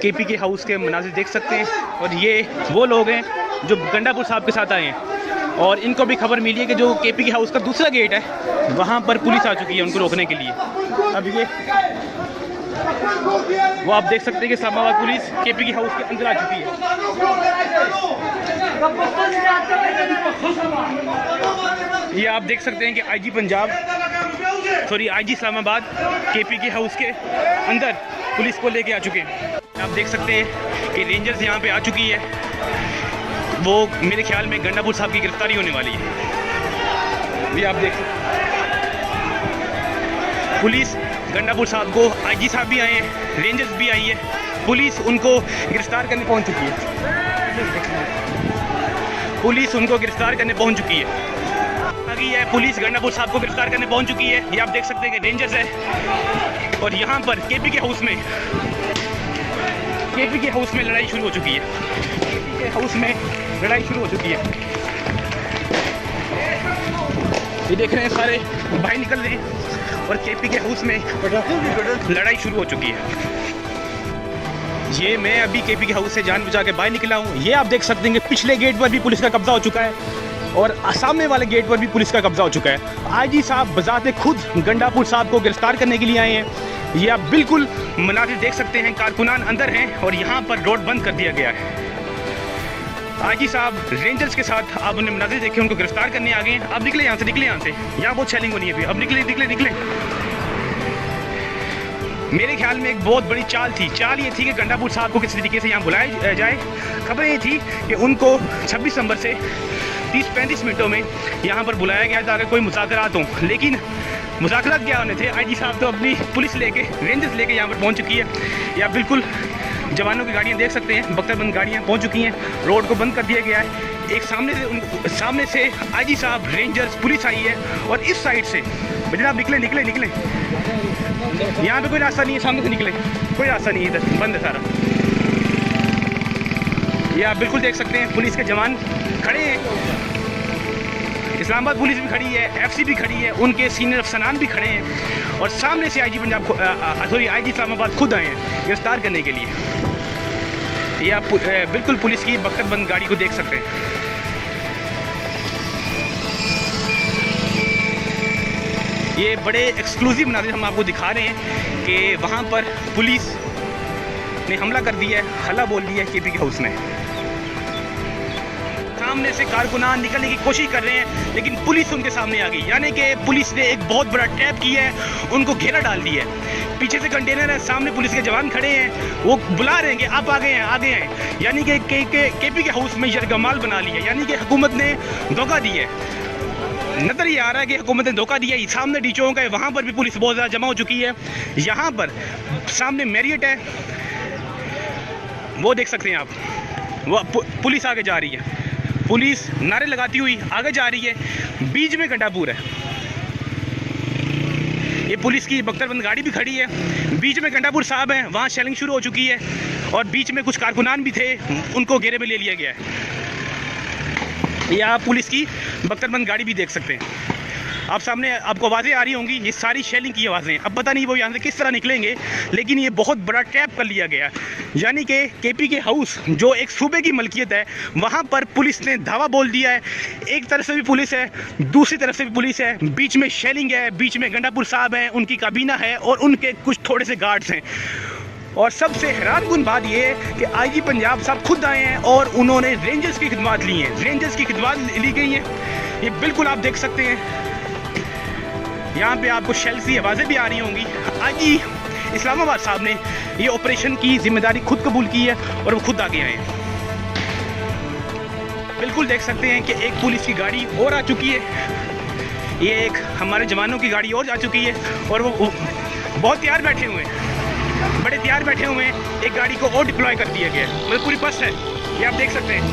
KP के house के मनाज़िर देख सकते हैं और ये वो लोग हैं जो गंडापुर साहब के साथ आए हैं और इनको भी खबर मिली है कि जो केपी के हाउस का दूसरा गेट है वहाँ पर पुलिस आ चुकी है उनको रोकने के लिए। अब ये वो आप देख सकते हैं कि इस्लामाबाद पुलिस केपी के हाउस के अंदर आ चुकी है। ये आप देख सकते हैं कि आईजी इस्लामाबाद केपी के हाउस के अंदर पुलिस को लेके आ चुके हैं। आप देख सकते हैं कि रेंजर्स यहाँ पे आ चुकी है। वो मेरे ख्याल में गंडापुर साहब की गिरफ्तारी होने वाली है। ये आप देख सकते हैं पुलिस गंडापुर साहब को, आईजी साहब भी आए हैं, रेंजर्स भी आई है, पुलिस उनको गिरफ्तार करने पहुंच चुकी है। पुलिस उनको गिरफ्तार करने पहुंच चुकी है। आगे है पुलिस गंडापुर साहब को गिरफ्तार करने पहुंच चुकी है। ये आप देख सकते हैं कि रेंजर्स है और यहाँ पर केपी के हाउस में लड़ाई शुरू हो चुकी है। केपी के हाउस में लड़ाई शुरू हो चुकी है। ये देख रहे हैं सारे भाई निकल रहे हैं और केपी के हाउस में लड़ाई शुरू हो चुकी है। ये मैं अभी केपी के हाउस से जान बचा के बाहर निकला हूँ। ये आप देख सकते हैं कि पिछले गेट पर भी पुलिस का कब्जा हो चुका है और सामने वाले गेट पर भी पुलिस का कब्जा हो चुका है। आईजी साहब बजाते खुद गंडापुर साहब को गिरफ्तार करने के लिए आए हैं। ये आप बिल्कुल मनाज़िर देख सकते हैं, कारकुनान अंदर हैं और यहाँ पर रोड बंद कर दिया गया है। आईजी साहब रेंजर्स के साथ आप उन्हें मनाज़िर देखे, उनको गिरफ्तार करने आ गए हैं। अब निकले यहाँ से, निकले यहाँ से, यहाँ बहुत शेलिंग होनी है अभी। अब निकले निकले निकले। मेरे ख्याल में एक बहुत बड़ी चाल थी। चाल ये थी कि गंडापुर साहब को किसी तरीके से यहाँ बुलाया जाए। खबर ये थी कि उनको 26 नवंबर से 30-35 मिनटों में यहाँ पर बुलाया गया था अगर कोई मुज़ाकरात हो, लेकिन मुज़ाकरात क्या होने थे। आईजी साहब तो अपनी पुलिस लेके, रेंजर्स लेके यहाँ पर पहुँच चुकी है। या बिल्कुल जवानों की गाड़ियाँ देख सकते हैं, बख्तरबंद गाड़ियाँ पहुँच चुकी हैं। रोड को बंद कर दिया गया है। एक सामने से आईजी साहब, रेंजर्स, पुलिस आई है और इस साइड से जनाब निकले निकले निकले। यहाँ पे कोई रास्ता नहीं है, सामने से निकले, कोई रास्ता नहीं है, इधर बंद है सारा। ये आप बिल्कुल देख सकते हैं पुलिस के जवान खड़े हैं। इस्लामाबाद पुलिस भी खड़ी है, एफसी भी खड़ी है, उनके सीनियर अफसरान भी खड़े हैं और सामने से आईजी इस्लामाबाद खुद आए हैं गिरफ्तार करने के लिए। ये आप बिल्कुल पुलिस की बख्तरबंद गाड़ी को देख सकते हैं। ये बड़े एक्सक्लूसिव मनाज़िर हम आपको दिखा रहे हैं कि वहाँ पर पुलिस ने हमला कर दिया है, हल्ला बोल दिया है केपी के हाउस में। सामने से कारकुनान निकलने की कोशिश कर रहे हैं लेकिन पुलिस उनके सामने आ गई। यानी कि पुलिस ने एक बहुत बड़ा ट्रैप किया है, उनको घेरा डाल दिया है। पीछे से कंटेनर है, सामने पुलिस के जवान खड़े हैं, वो बुला रहे हैं कि आप आ गए हैं, आ गए हैं। यानी कि केपी के हाउस में यरगमाल बना लिया, यानी कि हुकूमत ने धोखा दिया है। नजर ये आ रहा है कि हुकूमत ने धोखा दिया है। सामने डी चौक है, वहाँ पर भी पुलिस बहुत ज़्यादा जमा हो चुकी है। यहाँ पर सामने मैरियट है, वो देख सकते हैं आप, वो पुलिस आगे जा रही है। पुलिस नारे लगाती हुई आगे जा रही है। बीच में गंडापुर है, ये पुलिस की बख्तरबंद गाड़ी भी खड़ी है। बीच में गंडापुर साहब हैं, वहाँ शेलिंग शुरू हो चुकी है और बीच में कुछ कारकुनान भी थे, उनको घेरे में ले लिया गया है। ये आप पुलिस की बख्तरबंद गाड़ी भी देख सकते हैं। आप सामने आपको आवाज़ें आ रही होंगी, ये सारी शेलिंग की आवाज़ें। अब पता नहीं वो यहाँ से किस तरह निकलेंगे, लेकिन ये बहुत बड़ा ट्रैप कर लिया गया। यानी कि केपी के हाउस जो एक सूबे की मलकियत है, वहाँ पर पुलिस ने धावा बोल दिया है। एक तरफ से भी पुलिस है, दूसरी तरफ से भी पुलिस है, बीच में शेलिंग है, बीच में गंडापुर साहब हैं, उनकी काबीना है और उनके कुछ थोड़े से गार्ड्स हैं। और सबसे हैरानकुन बात यह है कि आईजी पंजाब साहब खुद आए हैं और उन्होंने रेंजर्स की खिदमत ली हैं, रेंजर्स की खिदमत ली गई हैं। ये बिल्कुल आप देख सकते हैं, यहाँ पे आपको शेल की आवाज़ें भी आ रही होंगी। आईजी इस्लामाबाद साहब ने ये ऑपरेशन की जिम्मेदारी खुद कबूल की है और वो खुद आगे आए हैं। बिल्कुल देख सकते हैं कि एक पुलिस की गाड़ी और आ चुकी है, ये एक हमारे जवानों की गाड़ी और आ चुकी है और वो बहुत तैयार बैठे हुए हैं, बड़े तैयार बैठे हुए हैं। एक गाड़ी को और डिप्लॉय कर दिया गया है, मतलब पूरी बस है, ये आप देख सकते हैं,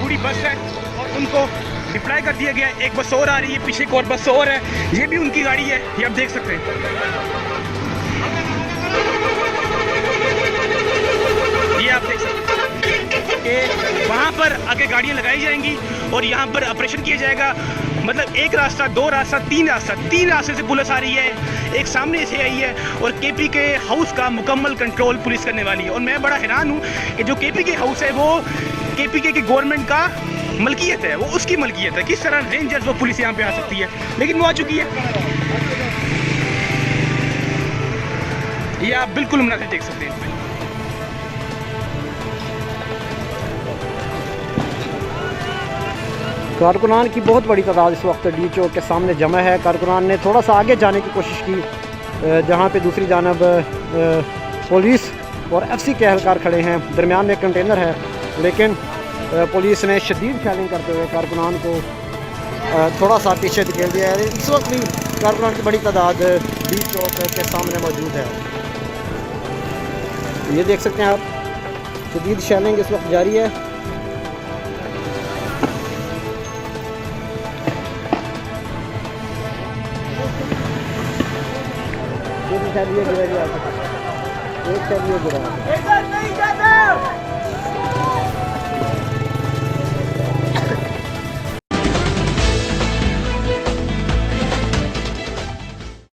पूरी बस है और उनको डिप्लॉय कर दिया गया है। एक बस और आ रही है, पीछे एक और बस और है, ये भी उनकी गाड़ी है, ये आप देख सकते हैं। ये आप देख सकते हैं कि वहाँ पर आगे गाड़ियाँ लगाई जाएंगी और यहाँ पर ऑपरेशन किया जाएगा। मतलब एक रास्ता, दो रास्ता, तीन रास्ते से पुलिस आ रही है, एक सामने से आई है और केपी के हाउस का मुकम्मल कंट्रोल पुलिस करने वाली है। और मैं बड़ा हैरान हूँ कि जो केपी के हाउस है वो केपी के गवर्नमेंट का मलकियत है, वो उसकी मलकियत है। किस तरह रेंजर्स वो पुलिस यहाँ पे आ सकती है, लेकिन वो आ चुकी है। ये आप बिल्कुल मुनासिब देख सकते हैं। कारकुनान की बहुत बड़ी तादाद इस वक्त डी चौक के सामने जमा है। कारकुनान ने थोड़ा सा आगे जाने की कोशिश की, जहाँ पे दूसरी जानब पुलिस और एफसी के एहलकार खड़े हैं, दरमियान में एक कंटेनर है, लेकिन पुलिस ने शदीद चैलेंज करते हुए कारकुनान को थोड़ा सा पीछे धकेल दिया है। इस वक्त भी कारकुनान की बड़ी तादाद डी चौक के सामने मौजूद है। ये देख सकते हैं आप, शदीद चैलेंज इस वक्त जारी है। एक साइड ये गिरा,